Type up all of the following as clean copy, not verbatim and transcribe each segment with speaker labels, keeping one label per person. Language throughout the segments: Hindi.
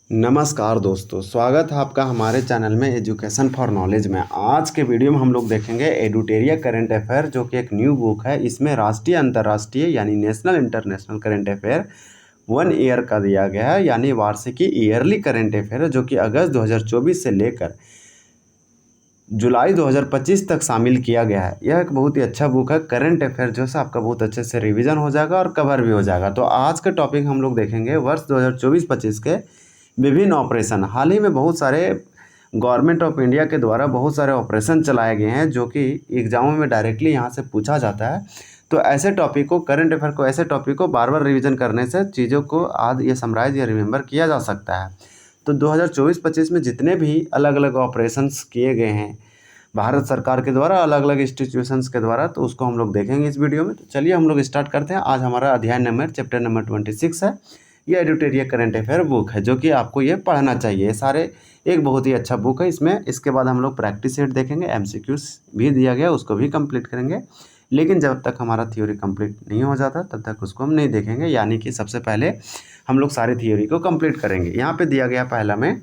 Speaker 1: नमस्कार दोस्तों, स्वागत है आपका हमारे चैनल में एजुकेशन फॉर नॉलेज में। आज के वीडियो में हम लोग देखेंगे एडुटेरिया करंट अफेयर, जो कि एक न्यू बुक है। इसमें राष्ट्रीय अंतर्राष्ट्रीय यानी national international current affair 1 year का दिया गया है, यानी वार्षिकी ईयरली करंट अफेयर है, जो कि अगस्त 2024 से लेकर जुलाई 2025 तक शामिल किया गया है। यह एक बहुत ही अच्छा बुक है। करंट अफेयर जो है आपका बहुत अच्छे से रिवीजन हो जाएगा और कवर भी हो जाएगा। तो आज का टॉपिक हम लोग देखेंगे वर्ष 2024-25 के विभिन्न ऑपरेशन। हाल ही में बहुत सारे गवर्नमेंट ऑफ इंडिया के द्वारा बहुत सारे ऑपरेशन चलाए गए हैं, जो कि एग्जामों में डायरेक्टली यहाँ से पूछा जाता है। तो ऐसे टॉपिक को, करंट अफेयर को, ऐसे टॉपिक को बार बार रिवीजन करने से चीज़ों को आज ये समराइज या रिमेंबर किया जा सकता है। तो 2024-25 में जितने भी अलग अलग ऑपरेशंस किए गए हैं भारत सरकार के द्वारा, अलग अलग इंस्टीट्यूशंस के द्वारा, तो उसको हम लोग देखेंगे इस वीडियो में। तो चलिए हम लोग स्टार्ट करते हैं। आज हमारा अध्याय नंबर चैप्टर नंबर 26 है। ये एडुटेरिया करंट अफेयर बुक है, जो कि आपको ये पढ़ना चाहिए। ये सारे एक बहुत ही अच्छा बुक है। इसमें इसके बाद हम लोग प्रैक्टिस सेट देखेंगे, एमसीक्यूज भी दिया गया, उसको भी कंप्लीट करेंगे। लेकिन जब तक हमारा थ्योरी कंप्लीट नहीं हो जाता तब तक उसको हम नहीं देखेंगे, यानी कि सबसे पहले हम लोग सारी थ्योरी को कंप्लीट करेंगे। यहाँ पे दिया गया पहला में,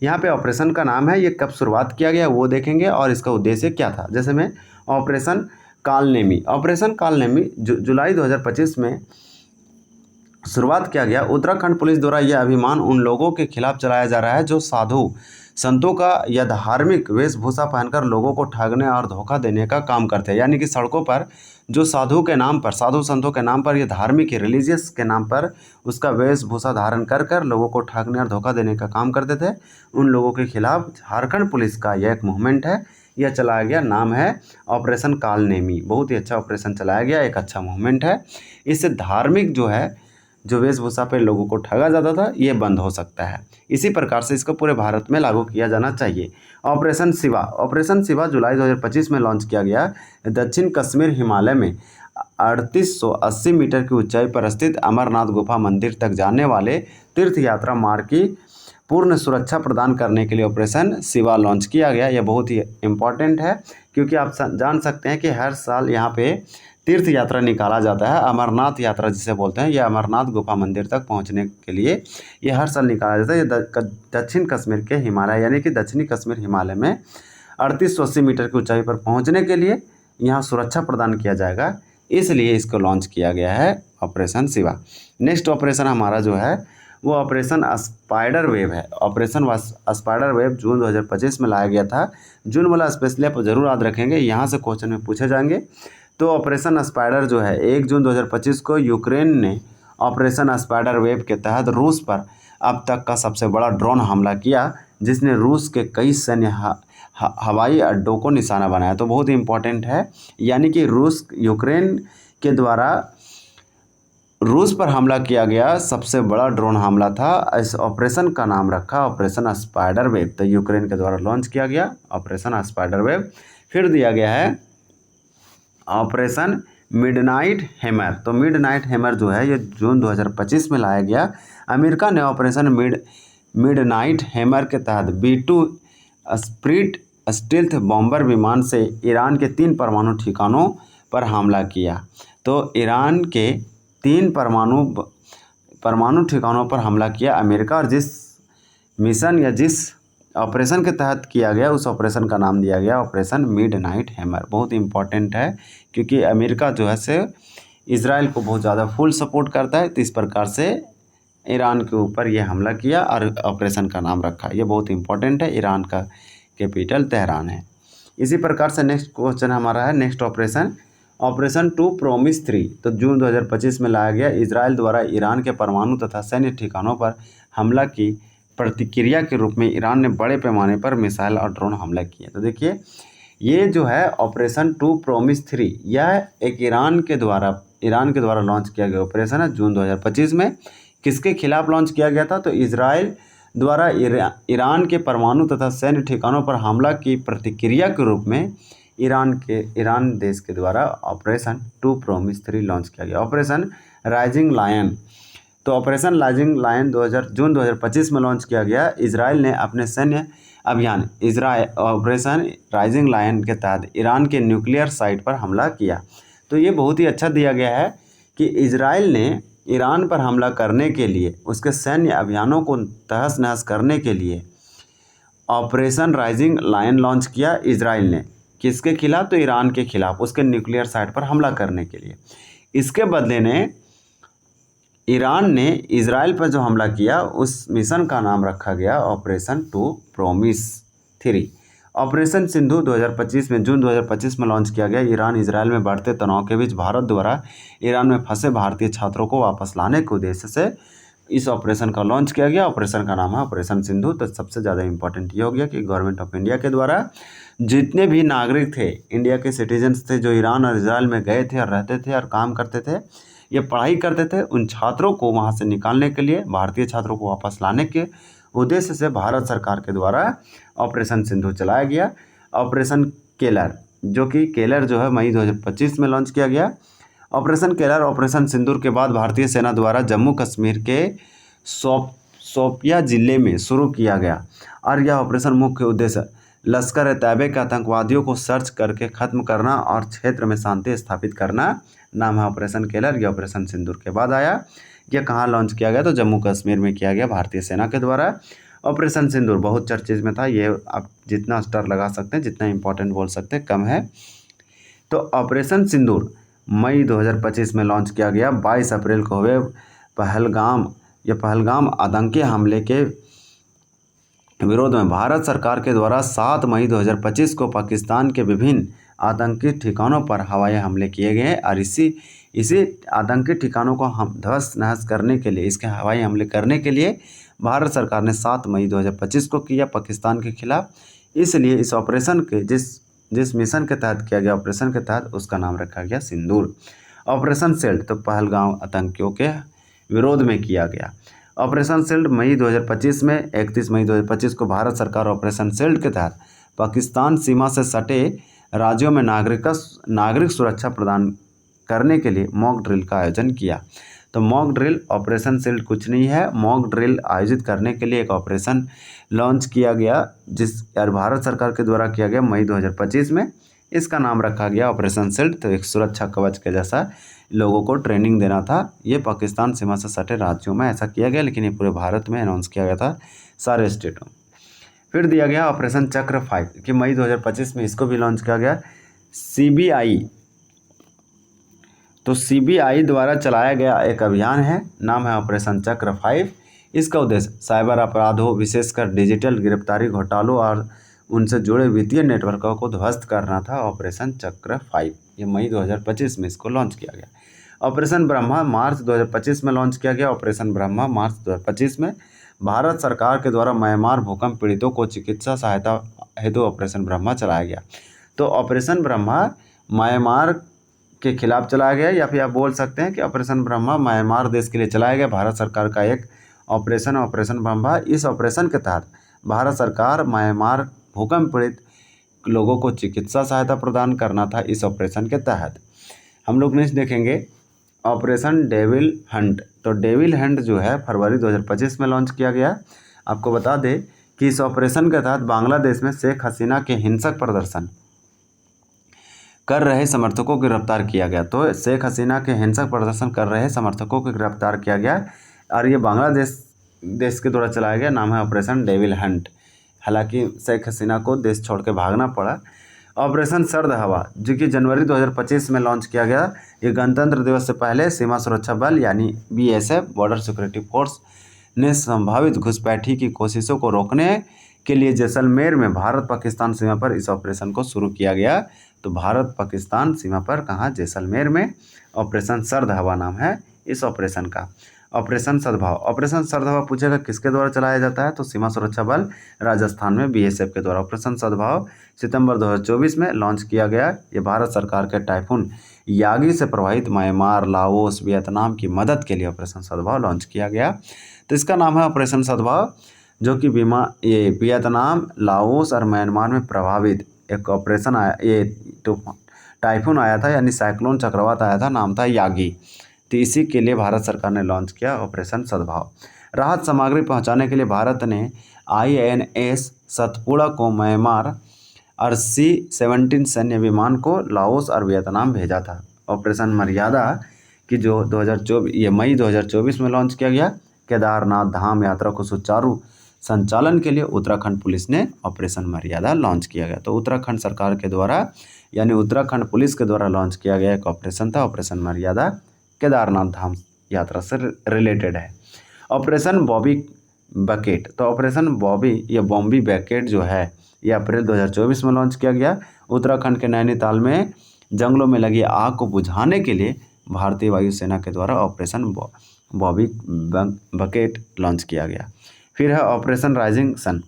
Speaker 1: यहाँ पे ऑपरेशन का नाम है, ये कब शुरुआत किया गया वो देखेंगे और इसका उद्देश्य क्या था। जैसे में ऑपरेशन कालनेमी, ऑपरेशन कालनेमी जुलाई 2025 में शुरुआत किया गया। उत्तराखंड पुलिस द्वारा यह अभियान उन लोगों के खिलाफ चलाया जा रहा है जो साधु संतों का या धार्मिक वेशभूषा पहनकर लोगों को ठगने और धोखा देने का काम करते हैं। यानी कि सड़कों पर जो साधु के नाम पर, साधु संतों के नाम पर, या धार्मिक रिलीजियस के नाम पर उसका वेशभूषा धारण कर कर लोगों को ठगने और धोखा देने का काम करते थे, उन लोगों के खिलाफ झारखंड पुलिस का यह एक मूवमेंट है, यह चलाया गया। नाम है ऑपरेशन कालनेमी। बहुत ही अच्छा ऑपरेशन चलाया गया, एक अच्छा मूवमेंट है। इससे धार्मिक जो वेशभूषा पर लोगों को ठगा जाता था, ये बंद हो सकता है। इसी प्रकार से इसको पूरे भारत में लागू किया जाना चाहिए। ऑपरेशन शिवा, ऑपरेशन शिवा जुलाई 2025 में लॉन्च किया गया। दक्षिण कश्मीर हिमालय में 3880 मीटर की ऊंचाई पर स्थित अमरनाथ गुफा मंदिर तक जाने वाले तीर्थ यात्रा मार्ग की पूर्ण सुरक्षा प्रदान करने के लिए ऑपरेशन शिवा लॉन्च किया गया। यह बहुत ही इम्पॉर्टेंट है, क्योंकि आप जान सकते हैं कि हर साल यहाँ पे तीर्थ यात्रा निकाला जाता है। अमरनाथ यात्रा जिसे बोलते हैं, यह अमरनाथ गुफा मंदिर तक पहुंचने के लिए ये हर साल निकाला जाता है। ये दक्षिण कश्मीर के हिमालय, यानी कि दक्षिणी कश्मीर हिमालय में 3880 मीटर की ऊंचाई पर पहुंचने के लिए यहाँ सुरक्षा प्रदान किया जाएगा, इसलिए इसको लॉन्च किया गया है ऑपरेशन शिवा। नेक्स्ट ऑपरेशन हमारा जो है वो ऑपरेशन स्पाइडर वेव है। ऑपरेशन स्पाइडर वेव जून 2025 में लाया गया था। जून वाला स्पेशली आप जरूर याद रखेंगे, यहाँ से क्वेश्चन में पूछे जाएंगे। तो ऑपरेशन स्पाइडर जो है 1 जून 2025 को यूक्रेन ने ऑपरेशन स्पाइडर वेव के तहत रूस पर अब तक का सबसे बड़ा ड्रोन हमला किया, जिसने रूस के कई सैन्य हवाई अड्डों को निशाना बनाया। तो बहुत ही इंपॉर्टेंट है, यानी कि यूक्रेन के द्वारा रूस पर हमला किया गया सबसे बड़ा ड्रोन हमला था। इस ऑपरेशन का नाम रखा ऑपरेशन स्पाइडर वेव। तो यूक्रेन के द्वारा लॉन्च किया गया ऑपरेशन स्पाइडर वेव। फिर दिया गया है ऑपरेशन मिडनाइट हैमर। तो मिडनाइट हैमर जो है ये जून 2025 में लाया गया। अमेरिका ने ऑपरेशन मिडनाइट हैमर के तहत B-2 स्प्रिट स्टील्थ बॉम्बर विमान से ईरान के 3 परमाणु ठिकानों पर हमला किया। तो ईरान के 3 परमाणु ठिकानों पर हमला किया अमेरिका, और जिस मिशन या जिस ऑपरेशन के तहत किया गया उस ऑपरेशन का नाम दिया गया ऑपरेशन मिडनाइट हैमर। बहुत इंपॉर्टेंट है, क्योंकि अमेरिका जो है से इजराइल को बहुत ज़्यादा फुल सपोर्ट करता है। तो इस प्रकार से ईरान के ऊपर ये हमला किया और ऑपरेशन का नाम रखा। ये बहुत इंपॉर्टेंट है। ईरान का कैपिटल तेहरान है। इसी प्रकार से नेक्स्ट क्वेश्चन हमारा है नेक्स्ट ऑपरेशन 2 प्रॉमिस 3। तो जून 2025 में लाया गया। इजराइल द्वारा ईरान के परमाणु तथा सैन्य ठिकानों पर हमला की प्रतिक्रिया के रूप में ईरान ने बड़े पैमाने पर मिसाइल और ड्रोन हमला किए। तो देखिए, ये जो है ऑपरेशन 2 प्रॉमिस 3, यह एक ईरान के द्वारा लॉन्च किया गया ऑपरेशन है। जून 2025 में किसके खिलाफ लॉन्च किया गया था? तो इजराइल द्वारा ईरान के परमाणु तथा सैन्य ठिकानों पर हमला की प्रतिक्रिया के रूप में ईरान देश के द्वारा ऑपरेशन 2 प्रॉमिस 3 लॉन्च किया गया। ऑपरेशन राइजिंग लायन, तो ऑपरेशन राइजिंग लायन जून 2025 में लॉन्च किया गया। इजराइल ने अपने सैन्य अभियान ऑपरेशन राइजिंग लायन के तहत ईरान के न्यूक्लियर साइट पर हमला किया। तो ये बहुत ही अच्छा दिया गया है कि इजराइल ने ईरान पर हमला करने के लिए, उसके सैन्य अभियानों को तहस नहस करने के लिए ऑपरेशन राइजिंग लायन लॉन्च किया इजराइल ने। किसके खिलाफ? तो ईरान के खिलाफ, उसके न्यूक्लियर साइट पर हमला करने के लिए। इसके बदले ने ईरान ने इजराइल पर जो हमला किया उस मिशन का नाम रखा गया operation true promise 3। Operation Sindhu 2025 में, जून 2025 में लॉन्च किया गया। ईरान इजराइल में बढ़ते तनाव के बीच भारत द्वारा ईरान में फंसे भारतीय छात्रों को वापस लाने के उद्देश्य से इस ऑपरेशन का लॉन्च किया गया। ऑपरेशन का नाम है ऑपरेशन सिंधु। तो सबसे ज़्यादा इंपॉर्टेंट ये हो गया कि गवर्नमेंट ऑफ इंडिया के द्वारा जितने भी नागरिक थे, इंडिया के सिटीजन्स थे, जो ईरान और इजराइल में गए थे और रहते थे और काम करते थे, ये पढ़ाई करते थे, उन छात्रों को वहाँ से निकालने के लिए, भारतीय छात्रों को वापस लाने के उद्देश्य से भारत सरकार के द्वारा ऑपरेशन सिंधु चलाया गया। ऑपरेशन केलर, जो कि केलर जो है मई 2025 में लॉन्च किया गया। ऑपरेशन केलर ऑपरेशन सिंदूर के बाद भारतीय सेना द्वारा जम्मू कश्मीर के शोपिया जिले में शुरू किया गया और यह ऑपरेशन मुख्य उद्देश्य लश्कर ए तैयबा के आतंकवादियों को सर्च करके ख़त्म करना और क्षेत्र में शांति स्थापित करना नाम है ऑपरेशन केलर। यह ऑपरेशन सिंदूर के बाद आया। यह कहाँ लॉन्च किया गया? तो जम्मू कश्मीर में किया गया भारतीय सेना के द्वारा। ऑपरेशन सिंदूर बहुत चर्चित में था। ये आप जितना स्टार लगा सकते हैं, जितना इंपॉर्टेंट बोल सकते हैं, कम है। तो ऑपरेशन सिंदूर मई 2025 में लॉन्च किया गया। 22 अप्रैल को हुए पहलगाम आतंकी हमले के विरोध में भारत सरकार के द्वारा 7 मई 2025 को पाकिस्तान के विभिन्न आतंकी ठिकानों पर हवाई हमले किए गए और इसी आतंकी ठिकानों को हम ध्वस्त नहस करने के लिए, इसके हवाई हमले करने के लिए भारत सरकार ने 7 मई 2025 को किया पाकिस्तान के खिलाफ। इसलिए इस ऑपरेशन के जिस मिशन के तहत किया गया, ऑपरेशन के तहत उसका नाम रखा गया सिंदूर। ऑपरेशन शील्ड तो पहलगाम आतंकियों के विरोध में किया गया। ऑपरेशन शील्ड मई 2025 में 31 मई 2025 को भारत सरकार ऑपरेशन शील्ड के तहत पाकिस्तान सीमा से सटे राज्यों में नागरिक सुरक्षा प्रदान करने के लिए मॉक ड्रिल का आयोजन किया। तो मॉक ड्रिल, ऑपरेशन शील्ड कुछ नहीं है, मॉक ड्रिल आयोजित करने के लिए एक ऑपरेशन लॉन्च किया गया जिस भारत सरकार के द्वारा किया गया मई 2025 में। इसका नाम रखा गया ऑपरेशन शील्ड। तो एक सुरक्षा कवच के जैसा लोगों को ट्रेनिंग देना था। ये पाकिस्तान सीमा से सटे राज्यों में ऐसा किया गया, लेकिन ये पूरे भारत में अनाउंस किया गया था, सारे स्टेटों। फिर दिया गया ऑपरेशन चक्र 5 कि मई 2025 में इसको भी लॉन्च किया गया। सीबीआई द्वारा चलाया गया एक अभियान है, नाम है ऑपरेशन चक्र 5। इसका उद्देश्य साइबर अपराधों, विशेषकर डिजिटल गिरफ्तारी घोटालों और उनसे जुड़े वित्तीय नेटवर्कों को ध्वस्त करना था। ऑपरेशन चक्र 5 ये मई 2025 में इसको लॉन्च किया गया। ऑपरेशन ब्रह्मा मार्च 2025 में लॉन्च किया गया। ऑपरेशन ब्रह्मा मार्च 2025 में भारत सरकार के द्वारा म्यांमार भूकंप पीड़ितों को चिकित्सा सहायता हेतु ऑपरेशन ब्रह्मा चलाया गया। तो ऑपरेशन ब्रह्मा म्यांमार के खिलाफ चलाया गया, या फिर आप बोल सकते हैं कि ऑपरेशन ब्रह्मा म्यांमार देश के लिए चलाया गया। भारत सरकार का एक ऑपरेशन ब्रह्मा। इस ऑपरेशन के तहत भारत सरकार म्यांमार भूकंप पीड़ित लोगों को चिकित्सा सहायता प्रदान करना था। इस ऑपरेशन के तहत हम लोग नेक्स्ट देखेंगे ऑपरेशन डेविल हंट। तो डेविल हंट जो है फरवरी 2025 में लॉन्च किया गया। आपको बता दें कि इस ऑपरेशन के तहत बांग्लादेश में शेख हसीना के हिंसक प्रदर्शन कर रहे समर्थकों को गिरफ्तार किया गया। तो शेख हसीना के हिंसक प्रदर्शन कर रहे समर्थकों को गिरफ्तार किया गया और ये बांग्लादेश के द्वारा चलाया गया। नाम है ऑपरेशन डेविल हंट। हालांकि शेख हसीना को देश छोड़ के भागना पड़ा। ऑपरेशन सर्द हवा जो कि जनवरी 2025 में लॉन्च किया गया। ये गणतंत्र दिवस से पहले सीमा सुरक्षा बल यानी BSF बॉर्डर सिक्योरिटी फोर्स ने संभावित घुसपैठी की कोशिशों को रोकने के लिए जैसलमेर में भारत पाकिस्तान सीमा पर इस ऑपरेशन को शुरू किया गया। तो भारत पाकिस्तान सीमा पर कहाँ? जैसलमेर में। ऑपरेशन सर्द हवा नाम है इस ऑपरेशन का। ऑपरेशन सद्भाव। ऑपरेशन सद्भाव पूछेगा किसके द्वारा चलाया जाता है? तो सीमा सुरक्षा बल राजस्थान में BSF के द्वारा। ऑपरेशन सद्भाव सितंबर 2024 में लॉन्च किया गया। ये भारत सरकार के टाइफून यागी से प्रभावित म्यांमार, लाओस, वियतनाम की मदद के लिए ऑपरेशन सद्भाव लॉन्च किया गया। तो इसका नाम है ऑपरेशन सद्भाव, जो कि ये वियतनाम, लाओस और म्यांमार में प्रभावित एक ऑपरेशन आया। ये टाइफून आया था यानी साइक्लोन चक्रवात आया था, नाम था यागी। तो इसी के लिए भारत सरकार ने लॉन्च किया ऑपरेशन सद्भाव। राहत सामग्री पहुंचाने के लिए भारत ने INS सतपुड़ा को म्यांमार और C-17 सैन्य विमान को लाओस और वियतनाम भेजा था। ऑपरेशन मर्यादा कि जो 2024 ये मई 2024 में लॉन्च किया गया। केदारनाथ धाम यात्रा को सुचारू संचालन के लिए उत्तराखंड पुलिस ने ऑपरेशन मर्यादा लॉन्च किया गया। तो उत्तराखंड सरकार के द्वारा यानी उत्तराखंड पुलिस के द्वारा लॉन्च किया गया एक ऑपरेशन था, ऑपरेशन मर्यादा, केदारनाथ धाम यात्रा से रिलेटेड है। ऑपरेशन बॉबी बकेट, तो ऑपरेशन बॉबी या बॉम्बी बकेट जो है ये अप्रैल 2024 में लॉन्च किया गया। उत्तराखंड के नैनीताल में जंगलों में लगी आग को बुझाने के लिए भारतीय वायुसेना के द्वारा ऑपरेशन बॉबी बकेट लॉन्च किया गया। फिर है ऑपरेशन राइजिंग सन।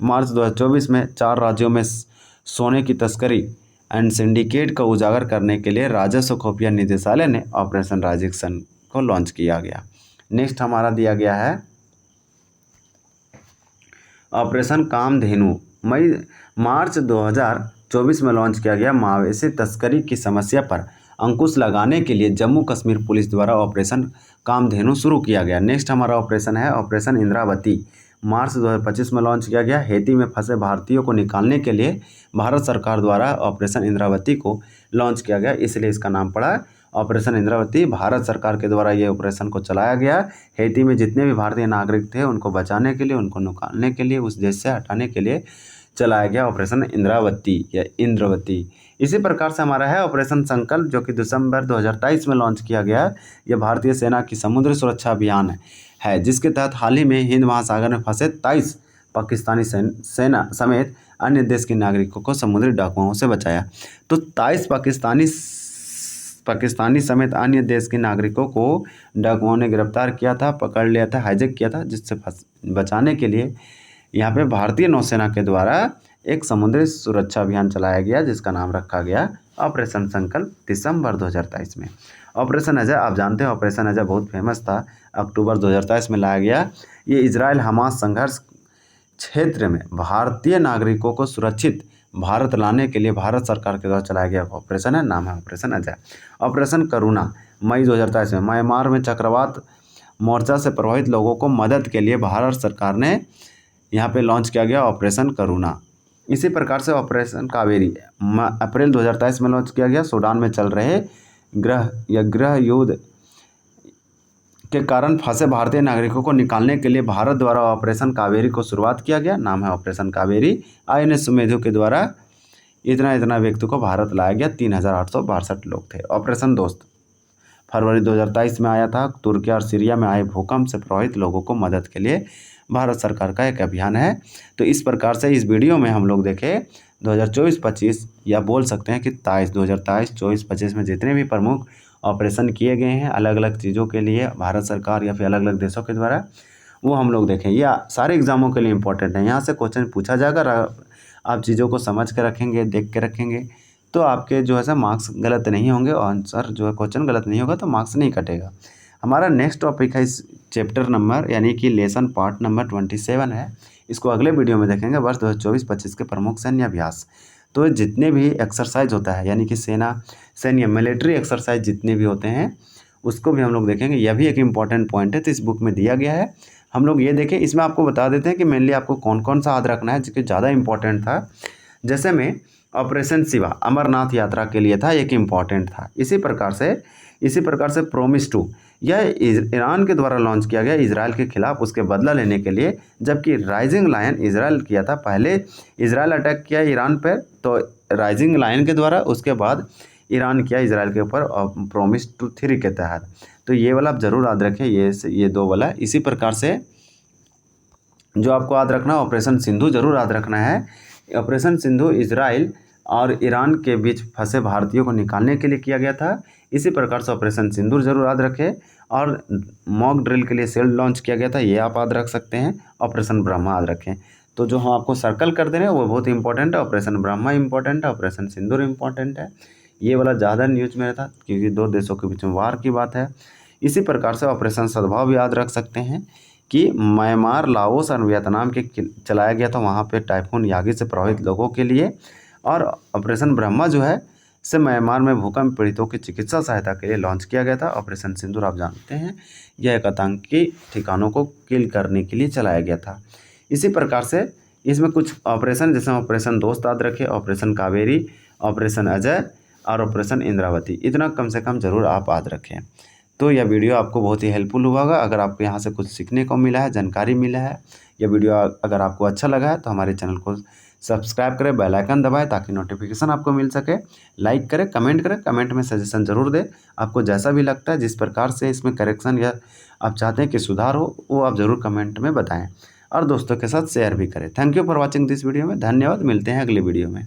Speaker 1: मार्च 2024 में 4 राज्यों में सोने की तस्करी एंड सिंडिकेट को उजागर करने के लिए राजस्व खुफिया निदेशालय ने ऑपरेशन राइजिंग सन को लॉन्च किया गया। नेक्स्ट हमारा दिया गया है ऑपरेशन कामधेनु। मार्च 2024 में लॉन्च किया गया। मवेशी तस्करी की समस्या पर अंकुश लगाने के लिए जम्मू कश्मीर पुलिस द्वारा ऑपरेशन कामधेनु शुरू किया गया। नेक्स्ट हमारा ऑपरेशन है ऑपरेशन इंद्रावती। मार्च 2025 में लॉन्च किया गया। हैती में फंसे भारतीयों को निकालने के लिए भारत सरकार द्वारा ऑपरेशन इंद्रावती को लॉन्च किया गया, इसलिए इसका नाम पड़ा ऑपरेशन इंद्रावती। भारत सरकार के द्वारा ये ऑपरेशन को चलाया गया। हैती में जितने भी भारतीय नागरिक थे उनको बचाने के लिए, उनको निकालने के लिए, उस देश से हटाने के लिए चलाया गया ऑपरेशन इंद्रावती या इंद्रवती। इसी प्रकार से हमारा है ऑपरेशन संकल्प, जो कि दिसंबर 2023 में लॉन्च किया गया। यह भारतीय सेना की समुद्री सुरक्षा अभियान है, जिसके तहत हाल ही में हिंद महासागर में फंसे 23 पाकिस्तानी सेना समेत अन्य देश के नागरिकों को समुद्री डाकुओं से बचाया। तो 23 पाकिस्तानी समेत अन्य देश के नागरिकों को डाकुओं ने गिरफ्तार किया था, पकड़ लिया था, हाईजैक किया था, जिससे बचाने के लिए यहाँ पे भारतीय नौसेना के द्वारा एक समुद्री सुरक्षा अभियान चलाया गया, जिसका नाम रखा गया ऑपरेशन संकल्प दिसंबर 2023 में। ऑपरेशन अजय, आप जानते हैं ऑपरेशन अजय बहुत फेमस था, अक्टूबर 2023 में लाया गया। ये इजराइल हमास संघर्ष क्षेत्र में भारतीय नागरिकों को सुरक्षित भारत लाने के लिए भारत सरकार के द्वारा चलाया गया ऑपरेशन है, नाम है ऑपरेशन अजय। ऑपरेशन करुणा, मई 2023 में म्यांमार में चक्रवात मोर्चा से प्रभावित लोगों को मदद के लिए भारत सरकार ने यहाँ पे लॉन्च किया गया ऑपरेशन करुणा। इसी प्रकार से ऑपरेशन कावेरी अप्रैल 2023 में लॉन्च किया गया। सूडान में चल रहे गृह युद्ध के कारण फंसे भारतीय नागरिकों को निकालने के लिए भारत द्वारा ऑपरेशन कावेरी को शुरुआत किया गया, नाम है ऑपरेशन कावेरी। INS सुमेधु के द्वारा इतना व्यक्ति को भारत लाया गया, 3862 लोग थे। ऑपरेशन दोस्त फरवरी 2023 में आया था। तुर्की और सीरिया में आए भूकंप से प्रभावित लोगों को मदद के लिए भारत सरकार का एक अभियान है। तो इस प्रकार से इस वीडियो में हम लोग देखें 2024-25 या बोल सकते हैं कि 2023, 24-25 में जितने भी प्रमुख ऑपरेशन किए गए हैं अलग अलग चीज़ों के लिए भारत सरकार या फिर अलग अलग देशों के द्वारा, वो हम लोग देखें। ये सारे एग्जामों के लिए इंपॉर्टेंट है। यहाँ से क्वेश्चन पूछा जाएगा, आप चीज़ों को समझ के रखेंगे, देख के रखेंगे, तो आपके जो है सर मार्क्स गलत नहीं होंगे और आंसर जो है क्वेश्चन गलत नहीं होगा तो मार्क्स नहीं कटेगा। हमारा नेक्स्ट टॉपिक है इस चैप्टर नंबर यानी कि लेसन पार्ट नंबर 27 है। इसको अगले वीडियो में देखेंगे, वर्ष 2024-25 के प्रमुख सैन्य अभ्यास। तो जितने भी एक्सरसाइज होता है यानी कि सैन्य मिलिट्री एक्सरसाइज जितने भी होते हैं उसको भी हम लोग देखेंगे। यह भी एक इम्पॉर्टेंट पॉइंट है, तो इस बुक में दिया गया है, हम लोग ये देखें। इसमें आपको बता देते हैं कि मेनली आपको कौन कौन सा याद रखना है जो ज़्यादा इंपॉर्टेंट था। जैसे में ऑपरेशन शिवा अमरनाथ यात्रा के लिए था, एक इम्पॉर्टेंट था। इसी प्रकार से प्रोमिस 2 यह ईरान के द्वारा लॉन्च किया गया इजराइल के खिलाफ उसके बदला लेने के लिए, जबकि राइजिंग लायन इजराइल किया था। पहले इजराइल अटैक किया ईरान पर, तो राइजिंग लायन के द्वारा, उसके बाद ईरान किया इजराइल के ऊपर प्रोमिस 3 के तहत। तो ये वाला आप ज़रूर याद रखें, ये 2 वाला। इसी प्रकार से जो आपको याद रखना ऑपरेशन सिंधु ज़रूर याद रखना है। ऑपरेशन सिंधु इजराइल और ईरान के बीच फंसे भारतीयों को निकालने के लिए किया गया था। इसी प्रकार से ऑपरेशन सिंदूर जरूर याद रखें। और मॉक ड्रिल के लिए सेल लॉन्च किया गया था, ये आप याद रख सकते हैं। ऑपरेशन ब्रह्मा याद रखें। तो जो हम आपको सर्कल कर दे रहे हैं वो बहुत इंपॉर्टेंट है। ऑपरेशन ब्रह्मा इंपॉर्टेंट है, ऑपरेशन सिंदूर इंपॉर्टेंट है। ये वाला ज़्यादा न्यूज में था क्योंकि 2 देशों के बीच में वार की बात है। इसी प्रकार से ऑपरेशन सद्भाव भी याद रख सकते हैं कि म्यांमार, लाओस और वियतनाम के चलाया गया था, वहाँ पे टाइफून यागी से प्रभावित लोगों के लिए। और ऑपरेशन ब्रह्मा जो है से म्यांमार में भूकंप पीड़ितों की चिकित्सा सहायता के लिए लॉन्च किया गया था। ऑपरेशन सिंदूर आप जानते हैं, यह एक आतंकी ठिकानों को किल करने के लिए चलाया गया था। इसी प्रकार से इसमें कुछ ऑपरेशन जैसे ऑपरेशन दोस्त याद रखें, ऑपरेशन कावेरी, ऑपरेशन अजय और ऑपरेशन इंद्रावती, इतना कम से कम ज़रूर आप याद रखें। तो यह वीडियो आपको बहुत ही हेल्पफुल हुआ होगा। अगर आपको यहाँ से कुछ सीखने को मिला है, जानकारी मिला है, यह वीडियो अगर आपको अच्छा लगा है तो हमारे चैनल को सब्सक्राइब करें, बेल आइकन दबाएं ताकि नोटिफिकेशन आपको मिल सके। लाइक करें, कमेंट करें, कमेंट में सजेशन ज़रूर दें। आपको जैसा भी लगता है, जिस प्रकार से इसमें करेक्शन या आप चाहते हैं कि सुधार हो, वो आप ज़रूर कमेंट में बताएं और दोस्तों के साथ शेयर भी करें। Thank you for watching this video में। धन्यवाद, मिलते हैं अगली वीडियो में।